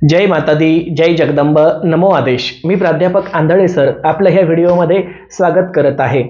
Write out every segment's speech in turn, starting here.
जय माता दी, जय जगदंब, नमो आदेश. मी प्राध्यापक आंधळे सर आपलं ह्या व्हिडिओमध्ये स्वागत करत आहे.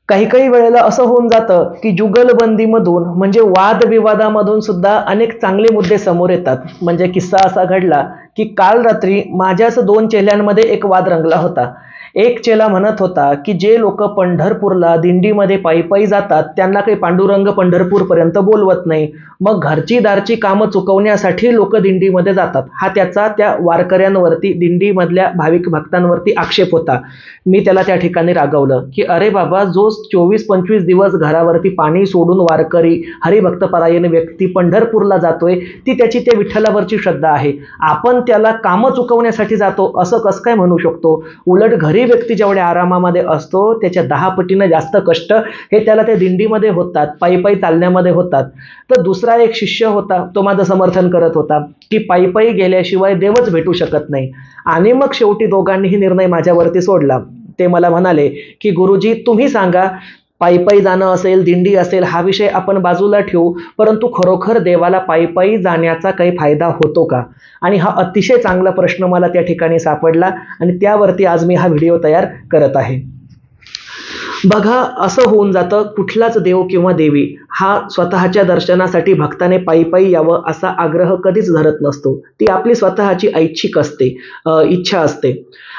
काही काही वेळेला असं होऊन जातं की जुगलबंदीमधून म्हणजे वादविवादामधून सुद्धा अनेक चांगले मुद्दे समोर येतात. म्हणजे किस्सा असा घडला की काल रात्री माझ्याच दोन चेल्यांमध्ये एक वाद रंगला होता. एक चेला म्हणत होता की जे लोक पंढरपूरला दिंडीमध्ये पायी पायी जातात त्यांना काही पांडुरंग पंढरपूरपर्यंत बोलवत नाही, मग घरची दारची कामं चुकवण्यासाठी लोक दिंडीमध्ये जातात, हा त्याचा त्या वारकऱ्यांवरती दिंडीमधल्या भाविक भक्तांवरती आक्षेप होता. मी त्याला त्या ठिकाणी रागवलं की अरे बाबा, जो 24-25 दिवस घरावरती पाणी सोडून वारकरी हरिभक्तपरायण व्यक्ती पंढरपूरला जातोय ती त्याची त्या विठ्ठलावरची श्रद्धा आहे. आपण त्याला कामं चुकवण्यासाठी जातो असं कसं काय म्हणू शकतो? उलट घरी व्यक्ती जेवढ्या आरामामध्ये असतो त्याच्या 10 पटीनं जास्त कष्ट हे त्याला त्या दिंडीमध्ये होतात, पायी पायी चालण्यामध्ये होतात. तर दुसरा एक शिष्य होता, तो माझं समर्थन करत होता की पायी पायी गेल्याशिवाय देवच भेटू शकत नाही. आणि मग शेवटी दोघांनीही निर्णय माझ्यावरती सोडला. ते मला म्हणाले की गुरुजी तुम्ही सांगा, पायी पायी जाणं असेल, दिंडी असेल, हा विषय आपण बाजूला ठेवू, परंतु खरोखर देवाला पायी पायी जाण्याचा काही फायदा होतो का? आणि हा अतिशय चांगला प्रश्न मला त्या ठिकाणी सापडला आणि त्यावरती आज मी हा व्हिडिओ तयार करत आहे. बघा, असं होऊन जातं कुठलाच देव किंवा देवी हा स्वतःच्या दर्शनासाठी भक्ताने पायी पायी यावं असा आग्रह कधीच धरत नसतो. ती आपली स्वतःची ऐच्छिक असते, इच्छा असते.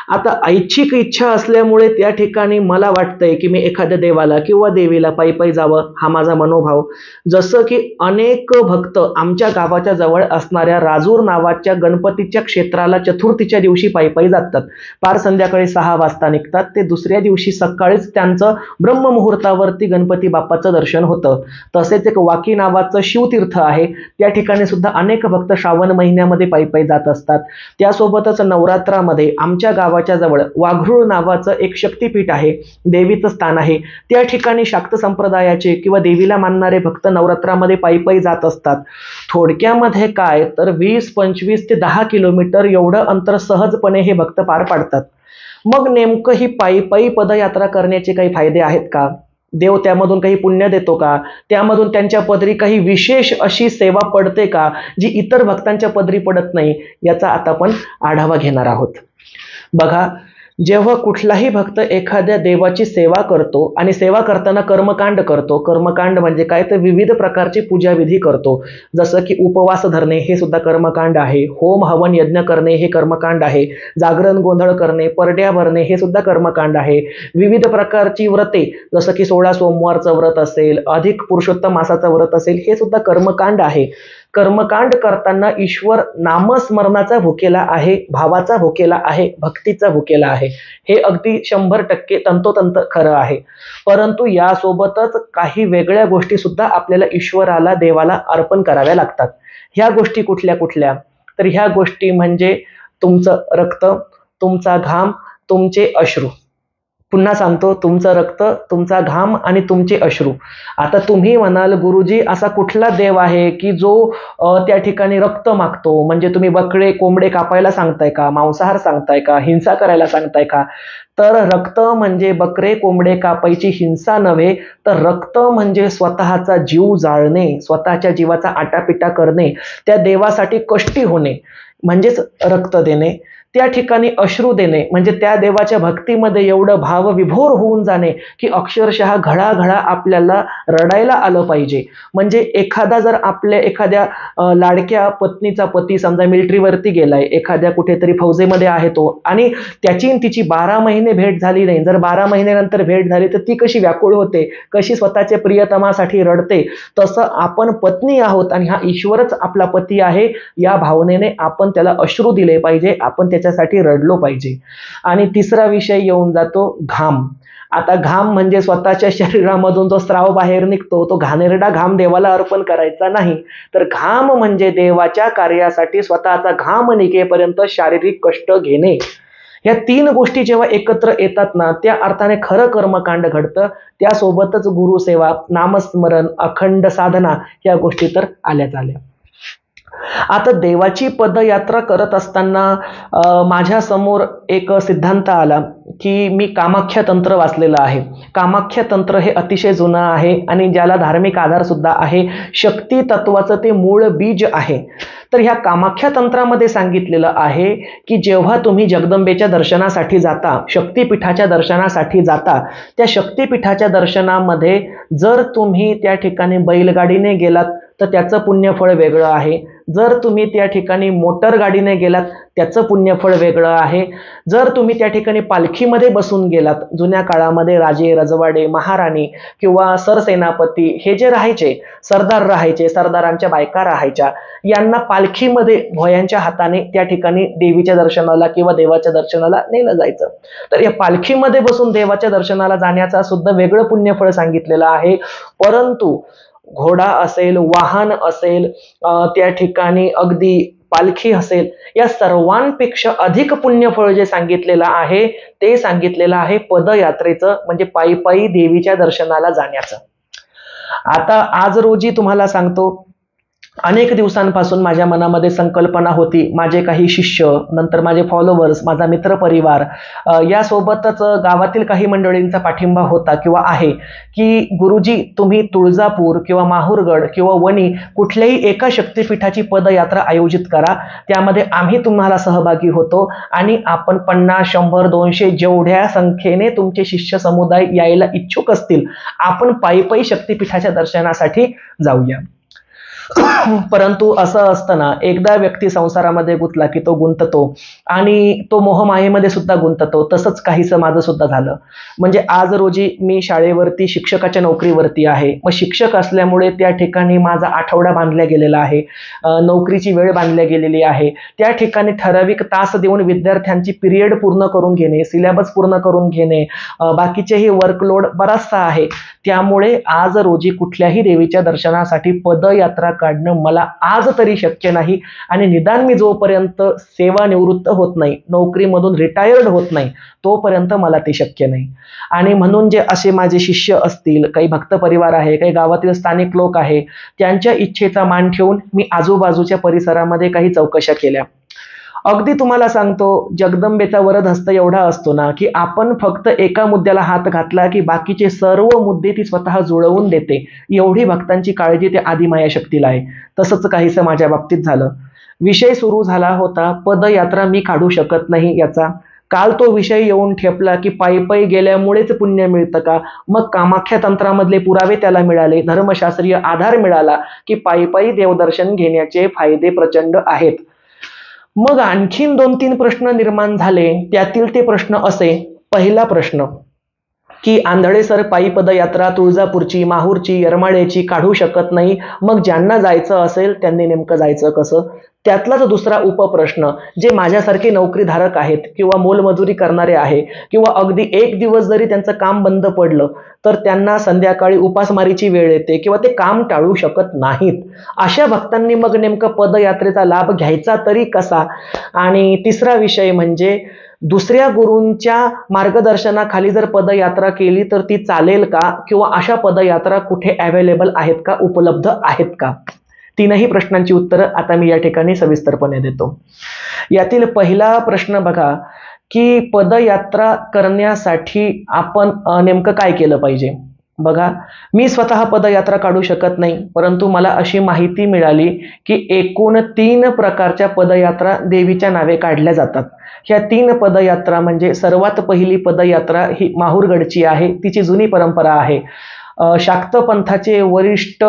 आता ऐच्छिक इच्छा असल्यामुळे त्या ठिकाणी मला वाटतंय की मी एखाद्या देवाला किंवा देवीला पायी पायी जावं, हा माझा मनोभाव. जसं की अनेक भक्त आमच्या गावाच्या जवळ असणाऱ्या राजूर नावाच्या गणपतीच्या क्षेत्राला चतुर्थीच्या दिवशी पायी पायी जातात. पार संध्याकाळी 6 वाजता निघतात ते दुसऱ्या दिवशी सकाळीच त्यांचं ब्रह्ममुहूर्तावरती गणपती बाप्पाचं दर्शन होतं. तसेच एक वाकी नावाचं शिवतीर्थ आहे, त्या ठिकाणी सुद्धा अनेक भक्त श्रावण महिन्यामध्ये पायी पायी जात असतात. त्यासोबतच नवरात्रामध्ये आमच्या गावाच्या जवळ वाघरूळ नावाचं एक शक्तिपीठ आहे, देवीचं स्थान आहे. त्या ठिकाणी शाक्त संप्रदायाचे किंवा देवीला मानणारे भक्त नवरात्रामध्ये पायी पायी जात असतात. थोडक्यामध्ये काय तर 20, 25 ते 10 किलोमीटर एवढं अंतर सहजपणे हे भक्त पार पाडतात. मग नेमकं ही पायी पायी पदयात्रा करण्याचे काही फायदे आहेत का? देव त्यामधून काही पुण्य देतो का? त्यामधून त्यांच्या पदरी काही विशेष अशी सेवा पडते का जी इतर भक्तांच्या पदरी पडत नाही? याचा आता आपण आढावा घेणार आहोत. बघा, जेव्हा कुठलाही भक्त एखाद्या देवाची सेवा करतो आणि सेवा करताना कर्मकांड करतो, कर्मकांड म्हणजे काय तर विविध प्रकारची पूजाविधी करतो. जसं की उपवास धरणे हे सुद्धा कर्मकांड आहे, होम हवन यज्ञ करणे हे कर्मकांड आहे, जागरण गोंधळ करणे, परड्या भरणे हे सुद्धा कर्मकांड आहे. विविध प्रकारची व्रते जसं की 16 सोमवारचं व्रत असेल, अधिक पुरुषोत्तम मासाचं व्रत असेल, हे सुद्धा कर्मकांड आहे. कर्मकांड करताना ईश्वर नामस्मरणाचा भुकेला आहे, भावाचा भुकेला आहे, भक्तीचा भुकेला आहे. हे अगदी 100% तंतोतंत खरं आहे. परंतु यासोबतच काही वेगळ्या गोष्टी सुद्धा आपल्याला ईश्वराला, देवाला अर्पण कराव्या लागतात. ह्या गोष्टी कुठल्या कुठल्या? तर ह्या गोष्टी म्हणजे तुमचं रक्त, तुमचा घाम, तुमचे अश्रू. पुन्हा सांगतो, तुमचं रक्त, तुमचा घाम आणि तुमचे अश्रू. आता तुम्ही म्हणाल गुरुजी असा कुठला देव आहे की जो त्या ठिकाणी रक्त मागतो? म्हणजे तुम्ही बकरे कोंबडे कापायला सांगताय का, मांसाहार सांगताय का, हिंसा करायला सांगताय का? तर रक्त म्हणजे बकरे कोंबडे कापायची हिंसा नव्हे, तर रक्त म्हणजे स्वतःचा जीव जाळणे, स्वतःच्या जीवाचा आटापिटा करणे, त्या देवासाठी कष्टी होणे म्हणजेच रक्त देणे. त्या ठिकाणी अश्रू देणे म्हणजे त्या देवाच्या भक्तीमध्ये एवढं भावविभोर होऊन जाणे की अक्षरशः घळाघळा आपल्याला रडायला आलं पाहिजे. म्हणजे एखादा जर आपल्या एखाद्या लाडक्या पत्नीचा पती समजा मिलिटरीवरती गेलाय, एखाद्या कुठेतरी फौजेमध्ये आहे तो, आणि त्याची तिची 12 महिने भेट झाली नाही, जर 12 महिन्यानंतर भेट झाली तर ती कशी व्याकुळ होते, कशी स्वतःच्या प्रियतमासाठी रडते, तसं आपण पत्नी आहोत आणि हा ईश्वरच आपला पती आहे या भावनेने आपण त्याला अश्रू दिले पाहिजे, आपण त्याच्यासाठी रडलो पाहिजे. आणि तिसरा विषय येऊन जातो घाम. आता घाम म्हणजे स्वतःच्या शरीरामधून जो स्राव बाहेर निघतो तो घाणेरडा घाम देवाला अर्पण करायचा नाही, तर घाम म्हणजे देवाच्या कार्यासाठी स्वतःचा घाम निघेपर्यंत शारीरिक कष्ट घेणे. या 3 गोष्टी जेव्हा एकत्र येतात ना, त्या अर्थाने खरं कर्मकांड घडतं. त्यासोबतच गुरुसेवा, नामस्मरण, अखंड साधना या गोष्टी तर आल्याच आल्या. आता देवाची पदयात्रा करत असताना माझ्या समोर एक सिद्धांत आला की मी कामाख्या तंत्र वाचलेलं आहे. कामाख्या तंत्र हे अतिशय जुनं आहे आणि ज्याला धार्मिक आधार सुद्धा आहे. शक्ती तत्वाचं ते मूळ बीज आहे. तर ह्या कामाख्या तंत्रामध्ये सांगितलेलं आहे की जेव्हा तुम्ही जगदंबेच्या दर्शनासाठी जाता, शक्तिपीठाच्या दर्शनासाठी जाता, त्या शक्तिपीठाच्या दर्शनामध्ये जर तुम्ही त्या ठिकाणी बैलगाडीने गेलात तर त्याचं पुण्यफळ वेगळं आहे. जर तुम्ही त्या ठिकाणी मोटर गाडीने गेलात त्याचं पुण्यफळ वेगळं आहे. जर तुम्ही त्या ठिकाणी पालखीमध्ये बसून गेलात, जुन्या काळामध्ये राजे रजवाडे महाराणी किंवा सरसेनापती हे जे राहायचे, सरदार राहायचे, सरदारांच्या बायका राहायच्या, यांना पालखीमध्ये भोयांच्या हाताने त्या ठिकाणी देवीच्या दर्शनाला किंवा देवाच्या दर्शनाला नेलं जायचं. तर या पालखीमध्ये बसून देवाच्या दर्शनाला जाण्याचा सुद्धा वेगळं पुण्यफळ सांगितलेलं आहे. परंतु घोडा असेल, वाहन असेल, त्या ठिकाणी अगदी पालखी असेल, या सर्वांपेक्षा अधिक पुण्यफळ जे सांगितलेलं आहे ते सांगितलेलं आहे पदयात्रेचं, म्हणजे पायी पायी देवीच्या दर्शनाला जाण्याचं. आता आज रोजी तुम्हाला सांगतो, अनेक दिवसांपासून माझ्या मनामध्ये संकल्पना होती, माझे काही शिष्य, नंतर माझे फॉलोवर्स, माझा मित्रपरिवार, यासोबतच गावातील काही मंडळींचा पाठिंबा होता किंवा आहे की गुरुजी तुम्ही तुळजापूर किंवा माहूरगड किंवा वणी कुठल्याही एका शक्तिपीठाची पदयात्रा आयोजित करा, त्यामध्ये आम्ही तुम्हाला सहभागी होतो आणि आपण 50, 100, 200 जेवढ्या संख्येने तुमचे शिष्य समुदाय यायला इच्छुक असतील आपण पायी पायी शक्तिपीठाच्या दर्शनासाठी जाऊया. परंतु असं असतं ना, एकदा व्यक्ती संसारामध्ये गुंतला की तो गुंततो आणि तो मोहमायेमध्ये सुद्धा गुंततो. तसंच काहीसं माझं सुद्धा झालं. म्हणजे आज रोजी मी शाळेवरती शिक्षकाच्या नोकरीवरती आहे. मग शिक्षक असल्यामुळे त्या ठिकाणी माझा आठवडा बांधला गेलेला आहे, नोकरीची वेळ बांधल्या गेलेली आहे. त्या ठिकाणी ठराविक तास देऊन विद्यार्थ्यांची पिरियड पूर्ण करून घेणे, सिलेबस पूर्ण करून घेणे, बाकीचेही वर्कलोड बराचसा आहे. त्यामुळे आज रोजी कुठल्याही देवीच्या दर्शनासाठी पदयात्रा काढणं मला आज तरी शक्य नाही आणि निदान मी जोपर्यंत सेवानिवृत्त होत नाही, नोकरीमधून रिटायर्ड होत नाही, तोपर्यंत मला ते शक्य नाही. आणि म्हणून जे असे माझे शिष्य असतील, काही भक्त परिवार आहे, काही गावातील स्थानिक लोक आहे, त्यांच्या इच्छेचा मान ठेवून मी आजूबाजूच्या परिसरामध्ये काही चौकशा केल्या. अगदी तुम्हाला सांगतो, जगदंबेचा वरद हस्त एवढा असतो ना की आपण फक्त एका मुद्द्याला हात घातला की बाकीचे सर्व मुद्दे ती स्वतः जुळवून देते. एवढी भक्तांची काळजी ते आदिमाया शक्तीला आहे. तसंच काहीसं माझ्या बाबतीत झालं. विषय सुरू झाला होता पदयात्रा मी काढू शकत नाही याचा. काल तो विषय येऊन ठेपला की पायी पायी गेल्यामुळेच पुण्य मिळतं का? मग कामाख्या तंत्रामधले पुरावे त्याला मिळाले, धर्मशास्त्रीय आधार मिळाला की पायी पायी देवदर्शन घेण्याचे फायदे प्रचंड आहेत. मग आणखीन 2-3 प्रश्न निर्माण झाले. त्यातील ते प्रश्न असे. पहिला प्रश्न की आंधळे सर पायी पदयात्रा तुळजापूरची, माहूरची, येरमाळ्याची काढू शकत नाही, मग ज्यांना जायचं असेल त्यांनी नेमकं जायचं कसं? त्यातलाच दुसरा उपप्रश्न, जे माझ्यासारखे नोकरीधारक आहेत किंवा मोलमजुरी करणारे आहे किंवा अगदी एक दिवस जरी त्यांचं काम बंद पडलं तर त्यांना संध्याकाळी उपासमारीची वेळ येते किंवा ते काम टाळू शकत नाहीत, अशा भक्तांनी मग नेमकं पदयात्रेचा लाभ घ्यायचा तरी कसा? आणि तिसरा विषय म्हणजे दुसऱ्या गुरूंच्या मार्गदर्शनाखाली जर पदयात्रा केली तर ती चालेल का, किंवा अशा पदयात्रा कुठे अवेलेबल आहेत का, उपलब्ध आहेत का? तीनही प्रश्नांची उत्तरं आता मी या ठिकाणी सविस्तरपणे देतो. यातील पहिला प्रश्न बघा की पदयात्रा करण्यासाठी आपण नेमकं काय केलं पाहिजे. बघा, मी स्वतः पदयात्रा काढू शकत नाही, परंतु मला अशी माहिती मिळाली की एकूण 3 प्रकारच्या पदयात्रा देवीच्या नावे काढल्या जातात. ह्या 3 पदयात्रा म्हणजे सर्वात पहिली पदयात्रा ही माहूरगडची आहे. तिची जुनी परंपरा आहे. शाक्त पंथाचे वरिष्ठ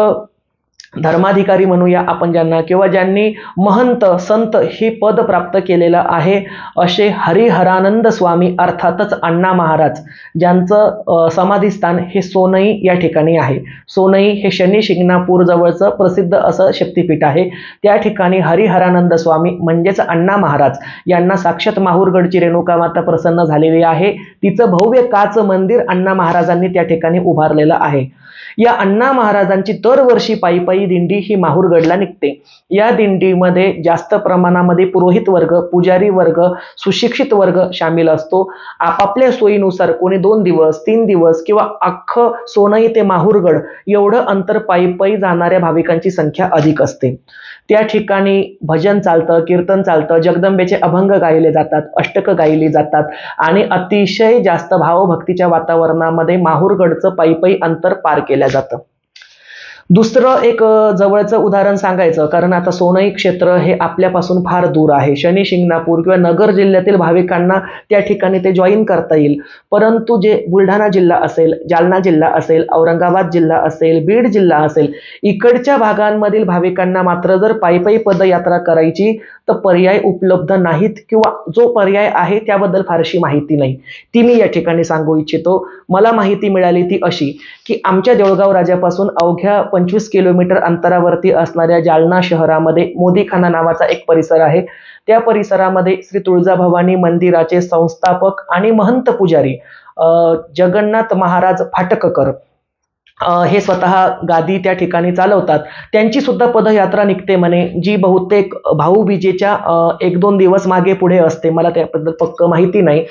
धर्माधिकारी म्हणूया आपण ज्यांना, किंवा ज्यांनी महंत संत हे पद प्राप्त केलेलं आहे, असे हरिहरानंद स्वामी अर्थातच अण्णा महाराज, ज्यांचं समाधीस्थान हे सोनई या ठिकाणी आहे. सोनई हे शनी शिंगणापूर जवळचं प्रसिद्ध असं शक्तिपीठ आहे. त्या ठिकाणी हरिहरानंद स्वामी म्हणजेच अण्णा महाराज यांना साक्षात माहूरगडची रेणुका माता प्रसन्न झालेली आहे. तिचं भव्य काच मंदिर अण्णा महाराजांनी त्या ठिकाणी उभारलेलं आहे. या अण्णा महाराजांची दरवर्षी पायी पायी दिंडी ही माहूरगडला निघते. या दिंडीमध्ये जास्त प्रमाणामध्ये पुरोहित वर्ग, पुजारी वर्ग, सुशिक्षित वर्ग सामील असतो. आपापल्या सोयीनुसार कोणी 2 दिवस, 3 दिवस किंवा अख्खं सोनई ते माहूरगड एवढं अंतर पायी पायी जाणाऱ्या भाविकांची संख्या अधिक असते. त्या ठिकाणी भजन चालतं, कीर्तन चालतं, जगदंबेचे अभंग गायले जातात, अष्टक गायली जातात आणि अतिशय जास्त भावभक्तीच्या वातावरणामध्ये माहूरगडचं पायी अंतर पार केलं जातं. दुसरं एक जवळचं उदाहरण सांगायचं, कारण आता सोनई क्षेत्र हे आपल्यापासून फार दूर आहे. शनी शिंगणापूर किंवा नगर जिल्ह्यातील भाविकांना त्या ठिकाणी ते जॉईन करता येईल, परंतु जे बुलढाणा जिल्हा असेल, जालना जिल्हा असेल, औरंगाबाद जिल्हा असेल, बीड जिल्हा असेल, इकडच्या भागांमधील भाविकांना मात्र जर पायी पदयात्रा करायची तर पर्याय उपलब्ध नाहीत किंवा जो पर्याय आहे त्याबद्दल फारशी माहिती नाही. ती मी या ठिकाणी सांगू इच्छितो. मला माहिती मिळाली ती अशी की आमच्या देऊळगाव राजापासून अवघ्या 25 किलोमीटर अंतरावरती असणाऱ्या जालना शहरामध्ये मोदीखाना नावाचा एक परिसर आहे. त्या परिसरामध्ये श्री तुळजाभवानी मंदिराचे संस्थापक आणि महंत पुजारी जगन्नाथ महाराज फाटककर हे स्वतः गादी त्या ठिकाणी चालवतात. त्यांची सुद्धा पदयात्रा निघते म्हणे, जी बहुतेक भाऊबीजेच्या 1-2 दिवस मागे पुढे असते. मला त्याबद्दल पक्क माहिती नाही,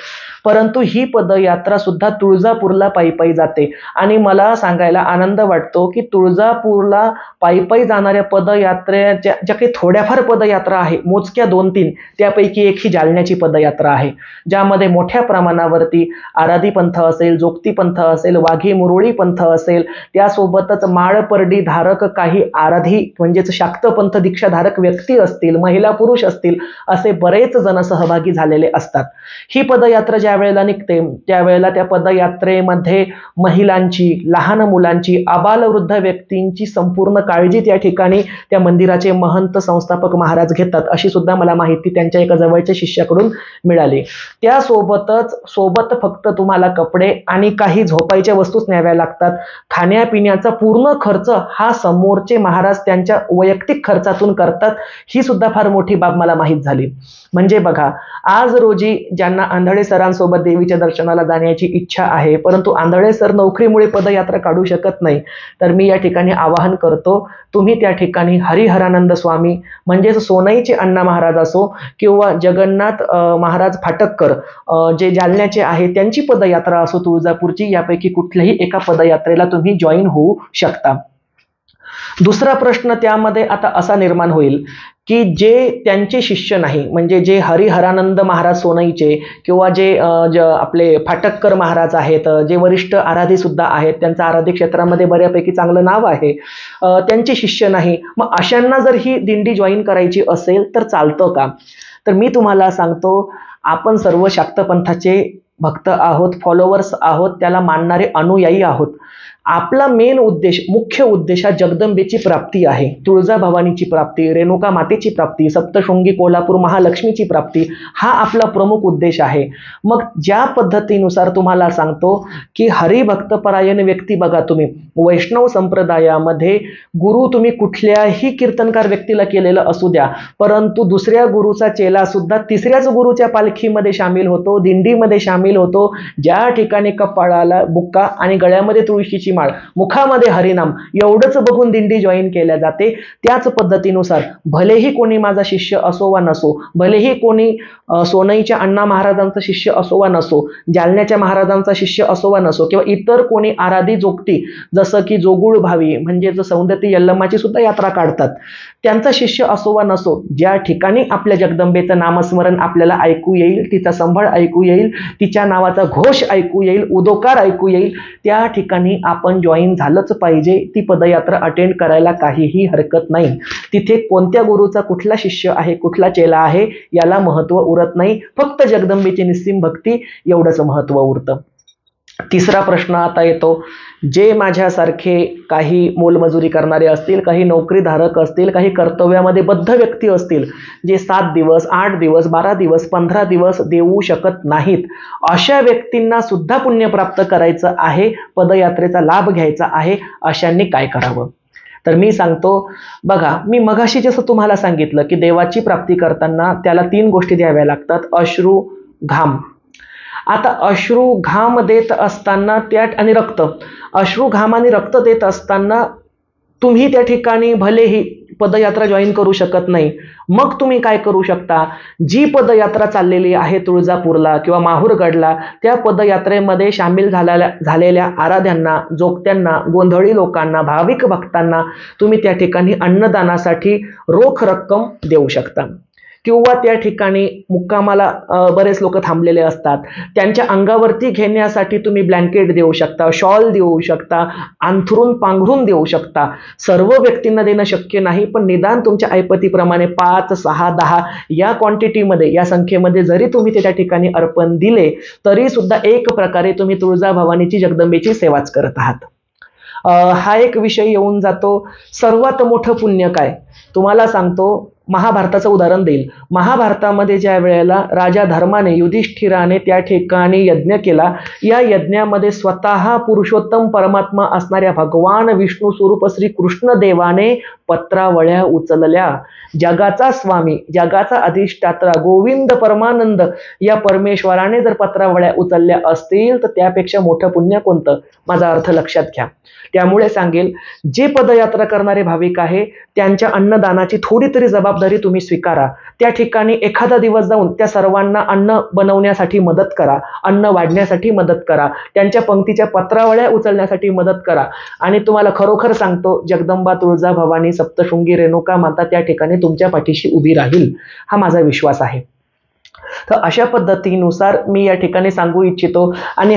परंतु ही पदयात्रा सुद्धा तुळजापूरला पायी जाते. आणि मला सांगायला आनंद वाटतो की तुळजापूरला पायी जाणाऱ्या पदयात्रेच्या ज्या काही थोड्याफार पदयात्रा आहे, मोजक्या 2-3, त्यापैकी एक ही जालन्याची पदयात्रा आहे, ज्यामध्ये मोठ्या प्रमाणावरती आराधी पंथ असेल, जोगती पंथ असेल, वाघी मुरळी पंथ असेल, त्यासोबतच माळपर्डी धारक काही आराधी म्हणजेच शाक्त पंथ दीक्षाधारक व्यक्ती असतील, महिला पुरुष असतील, असे बरेच जण सहभागी झालेले असतात. ही पदयात्रा ज्या वेळेला निघते त्यावेळेला त्या पदयात्रेमध्ये महिलांची, लहान मुलांची, आबालवृद्ध व्यक्तींची संपूर्ण काळजी त्या ठिकाणी त्या मंदिराचे महंत संस्थापक महाराज घेतात, अशी सुद्धा मला माहिती त्यांच्या एका जवळच्या शिष्याकडून मिळाली. त्यासोबतच सोबत फक्त तुम्हाला कपडे आणि काही झोपायच्या वस्तूच न्याव्या लागतात. खाण्यापिण्याचा पूर्ण खर्च हा समोरचे महाराज त्यांच्या वैयक्तिक खर्चातून करतात. ही सुद्धा फार मोठी बाब मला माहीत झाली. म्हणजे बघा, आज रोजी ज्यांना आंधळे सरांसोबत देवीच्या दर्शनाला जाण्याची इच्छा आहे, परंतु आंधळे सर नोकरीमुळे पदयात्रा काढू शकत नाही, तर मी या ठिकाणी आवाहन करतो, तुम्ही त्या ठिकाणी हरिहरानंद स्वामी म्हणजेच सोनईचे अण्णा महाराज असो किंवा जगन्नाथ महाराज फाटककर जे जालन्याचे आहे त्यांची पदयात्रा असो तुळजापूरची, यापैकी कुठल्याही एका पदयात्रेला तुम्ही जॉईन होऊ शकता. दुसरा प्रश्न त्यामध्ये आता असा निर्माण होईल की जे त्यांचे शिष्य नाही, म्हणजे जे हरिहरानंद महाराज सोनईचे किंवा जे आपले फाटककर महाराज आहेत, जे वरिष्ठ आराधी सुद्धा आहेत, त्यांचं आराधी क्षेत्रामध्ये बऱ्यापैकी चांगलं नाव आहे, त्यांचे शिष्य नाही, मग अशांना जर ही दिंडी जॉईन करायची असेल तर चालतं का? तर मी तुम्हाला सांगतो, आपण सर्व शाक्त पंथाचे भक्त आहोत, फॉलोवर्स आहोत, त्याला मानणारे अनुयायी आहोत. आपला मेन उद्देश, मुख्य उद्देश हा जगदंबेची प्राप्ती आहे, तुळजाभवानीची प्राप्ती, रेणुका मातेची प्राप्ती, सप्तशृंगी कोल्हापूर महालक्ष्मीची प्राप्ती, हा आपला प्रमुख उद्देश आहे. मग ज्या पद्धतीनुसार तुम्हाला सांगतो की हरिभक्तपरायण व्यक्ती बघा, तुम्ही वैष्णव संप्रदायामध्ये गुरु तुम्ही कुठल्याही कीर्तनकार व्यक्तीला केलेलं असू द्या, परंतु दुसऱ्या गुरुचा चेला सुद्धा तिसऱ्याच गुरुच्या पालखीमध्ये सामील होतो, दिंडीमध्ये सामील होतो. ज्या ठिकाणी कपाळाला बुक्का आणि गळ्यामध्ये तुळशीची माळ, मुखामध्ये हरिनाम, एवढंच बघून दिंडी जॉईन केल्या जाते. त्याच पद्धतीनुसार भलेही कोणी माझा शिष्य असो वा नसो, भलेही कोणी सोनईच्या अण्णा महाराजांचा शिष्य असो वा नसो, जालन्याच्या महाराजांचा शिष्य असो वा नसो, किंवा इतर कोणी आराधी जोगती जसं की जोगुळ भावी म्हणजे सौंदती यल्लमाची सुद्धा यात्रा काढतात, त्यांचा शिष्य असो वा नसो, ज्या ठिकाणी आपल्या जगदंबेचं नामस्मरण आपल्याला ऐकू येईल, तिचा संभळ ऐकू येईल, तिच्या नावाचा घोष ऐकू येईल, उदोकार ऐकू येईल, त्या ठिकाणी आपण जॉईन झालंच पाहिजे. ती पदयात्रा अटेंड करायला काहीही हरकत नाही. तिथे कोणत्या गुरुचा कुठला शिष्य आहे, कुठला चेला आहे याला महत्व उरत नाही, फक्त जगदंबेची निस्सीम भक्ती एवढंच महत्व उरतं. तिसरा प्रश्न आता येतो, जे माझ्यासारखे काही मोलमजुरी करणारे असतील, काही नोकरीधारक असतील, काही कर्तव्यामध्ये बद्ध व्यक्ती असतील, जे 7 दिवस, 8 दिवस, 12 दिवस, 15 दिवस देऊ शकत नाहीत, अशा व्यक्तींना सुद्धा पुण्य प्राप्त करायचं आहे, पदयात्रेचा लाभ घ्यायचा आहे, अशांनी काय करावं? तर मी सांगतो, बघा, मी मगाशी जसं तुम्हाला सांगितलं की देवाची प्राप्ती करताना त्याला 3 गोष्टी द्याव्या लागतात, अश्रू, घाम. आता अश्रू घाम देत असताना आणि रक्त, अश्रू घाम आणि रक्त देत असताना तुम्ही त्या ठिकाणी भलेही पदयात्रा जॉईन करू शकत नाही, मग तुम्ही काय करू शकता, जी पदयात्रा चाललेली आहे तुळजापूरला किंवा माहूरगडला, त्या पदयात्रेमध्ये सामील झालेल्या आराध्यांना, जोगत्यांना, गोंधळी लोकांना, भाविक भक्तांना तुम्ही त्या ठिकाणी अन्नदानासाठी रोख रक्कम देऊ शकता. किंवा त्या ठिकाणी मुक्कामाला बरेच लोक थांबलेले असतात, त्यांच्या अंगावरती घेण्यासाठी तुम्ही ब्लँकेट देऊ शकता, शॉल देऊ शकता, अंथरून पांघरून देऊ शकता. सर्व व्यक्तींना देणं शक्य नाही, पण निदान तुमच्या ऐपतीप्रमाणे 5, 6, 10 या क्वांटिटीमध्ये, या संख्येमध्ये जरी तुम्ही त्या ठिकाणी अर्पण दिले तरी सुद्धा एक प्रकारे तुम्ही तुळजाभवानीची, जगदंबेची सेवाच करत आहात. हा एक विषय येऊन जातो. सर्वात मोठं पुण्य काय, तुम्हाला सांगतो, महाभारताचं उदाहरण देईल. महाभारतामध्ये ज्या वेळेला राजा धर्माने, युधिष्ठिराने त्या ठिकाणी यज्ञ केला, या यज्ञामध्ये स्वतः पुरुषोत्तम परमात्मा असणाऱ्या भगवान विष्णू स्वरूप श्री कृष्ण देवाने पत्रावळ्या उचलल्या. जगाचा स्वामी, जगाचा अधिष्ठाता गोविंद परमानंद या परमेश्वराने जर पत्रावळ्या उचलल्या असतील तर त्यापेक्षा मोठं पुण्य कोणतं, माझा अर्थ लक्षात घ्या. त्यामुळे सांगेल, जे पदयात्रा करणारे भाविक आहे त्यांच्या अन्नदानाची थोडी तरी जबाबदारी तुम्ही स्वीकारा. त्या ठिकाणी एखादा दिवस जाऊन त्या सर्वांना अन्न बनवण्यासाठी मदत करा, अन्न वाढण्यासाठी मदत करा, त्यांच्या पंक्तीच्या पत्रावळ्या उचलण्यासाठी मदत करा. आणि तुम्हाला खरोखर सांगतो, जगदंबा, तुळजाभवानी, सप्तशृंगी, रेणुका माता त्या ठिकाणी तुमच्या पाठीशी उभी राहील, हा माझा विश्वास आहे. तर अशा पद्धतीनुसार मी या ठिकाणी सांगू इच्छितो. आणि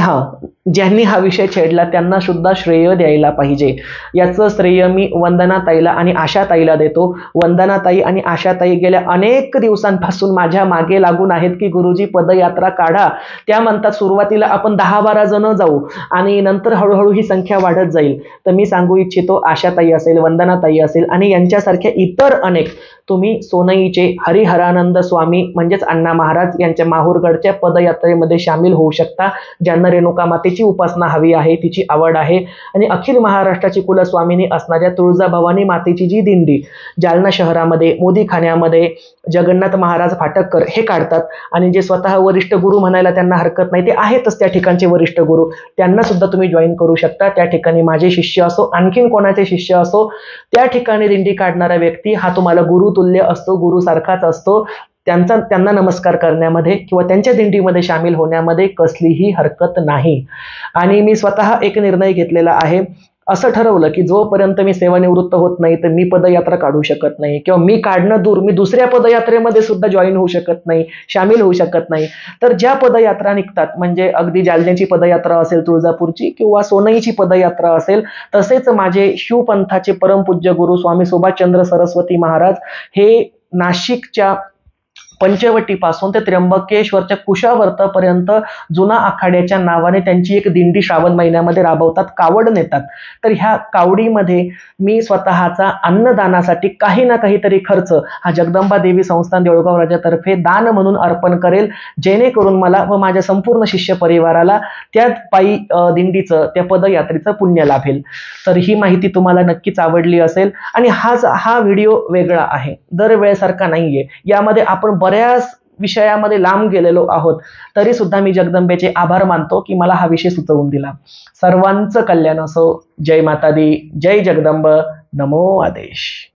ज्यांनी हा विषय छेडला त्यांना सुद्धा श्रेय द्यायला पाहिजे. याचं श्रेय मी वंदनाताईला आणि आशाताईला देतो. वंदनाताई आणि आशाताई गेल्या अनेक दिवसांपासून माझ्या मागे लागून आहेत की गुरुजी पदयात्रा काढा. त्या म्हणतात सुरुवातीला आपण 10-12 जण जाऊ आणि नंतर हळूहळू ही संख्या वाढत जाईल. तर मी सांगू इच्छितो, आशाताई असेल, वंदनाताई असेल आणि यांच्यासारख्या इतर अनेक, तुम्ही सोनईचे हरिहरानंद स्वामी म्हणजेच अण्णा महाराज यांच्या माहूरगडच्या पदयात्रेमध्ये सामील होऊ शकता. ज्यांना रेणुका मातेची उपासना हवी आहे, तिची आवड आहे, आणि अखिल महाराष्ट्राची कुलस्वामिनी असणाऱ्या तुळजाभवानी मातेची जी दिंडी जालना शहरामध्ये, मोदीखान्यामध्ये जगन्नाथ महाराज फाटककर हे काढतात, आणि जे स्वतः वरिष्ठ गुरु म्हणायला त्यांना हरकत नाही, ते आहेतच त्या ठिकाणचे वरिष्ठ गुरु, त्यांना सुद्धा तुम्ही जॉईन करू शकता. त्या ठिकाणी माझे शिष्य असो, आणखीन कोणाचे शिष्य असो, त्या ठिकाणी दिंडी काढणारा व्यक्ती हा तुम्हाला गुरुतुल्य असतो, गुरुसारखाच असतो. त्यांना नमस्कार करण्यामध्ये किंवा त्यांच्या दिंडीमध्ये सामील होण्यामध्ये कसलीही हरकत नाही. आणि मी स्वतः एक निर्णय घेतलेला आहे, असं ठरवलं की जोपर्यंत मी सेवानिवृत्त होत नाही तर मी पदयात्रा काढू शकत नाही, किंवा मी काढणं दूर, मी दुसऱ्या पदयात्रेमध्ये सुद्धा जॉईन होऊ शकत नाही, सामील होऊ शकत नाही. तर ज्या पदयात्रा निघतात, म्हणजे अगदी जालन्याची पदयात्रा असेल, तुळजापूरची किंवा सोनईची पदयात्रा असेल, तसेच माझे शिवपंथाचे परमपूज्य गुरु स्वामी सुभाषचंद्र सरस्वती महाराज हे नाशिकच्या पंचवटीपासून ते त्र्यंबकेश्वरच्या कुशावर्तापर्यंत जुना आखाड्याच्या नावाने त्यांची एक दिंडी श्रावण महिन्यामध्ये राबवतात, कावड नेतात. तर ह्या कावडीमध्ये मी स्वतःचा अन्नदानासाठी काही ना काहीतरी खर्च हा जगदंबा देवी संस्थान देऊळगाव राजातर्फे दान म्हणून अर्पण करेल, जेणेकरून मला व माझ्या संपूर्ण शिष्य परिवाराला त्या पायी दिंडीचं, त्या पदयात्रेचं पुण्य लाभेल. तर ही माहिती तुम्हाला नक्कीच आवडली असेल. आणि हा व्हिडिओ वेगळा आहे, दरवेळेसारखा नाहीये. यामध्ये आपण बऱ्याच विषयामध्ये लांब गेलेलो आहोत, तरी सुद्धा मी जगदंबेचे आभार मानतो की मला हा विषय सुचवून दिला. सर्वांचं कल्याण असो. जय माता दी, जय जगदंब, नमो आदेश.